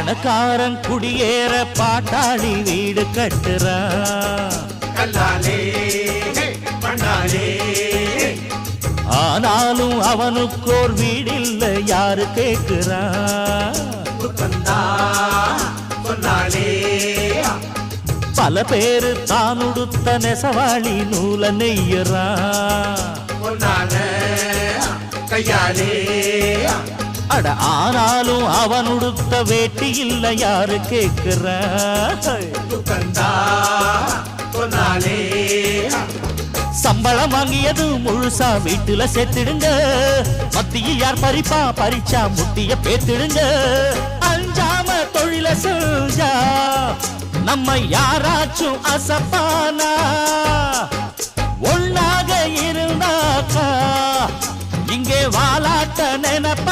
பணக்காரன் குடியேற பாட்டாளி வீடு கட்டுறான். ஆனாலும் அவனுக்கோர் வீடில்ல யாரு கேட்கிறான். பல பேரு தான் உடுத்த நெசவாளி நூல நெய்யறான். அட ஆனாலும் அவன் உடுத்த வேட்டி இல்ல யாரு கேட்கிறான். சம்பளம் வாங்கியது முழுசா வீட்டுல சேர்த்திடுங்க. மத்திய யார் பறிப்பா பறிச்சா முட்டிய பேத்திடுங்க. அஞ்சாம தொழில செஞ்சா நம்ம யாராச்சும் அசப்பானா. ஒன்னாக இருந்தாக்கா இங்கே வாலாட்ட நினைப்ப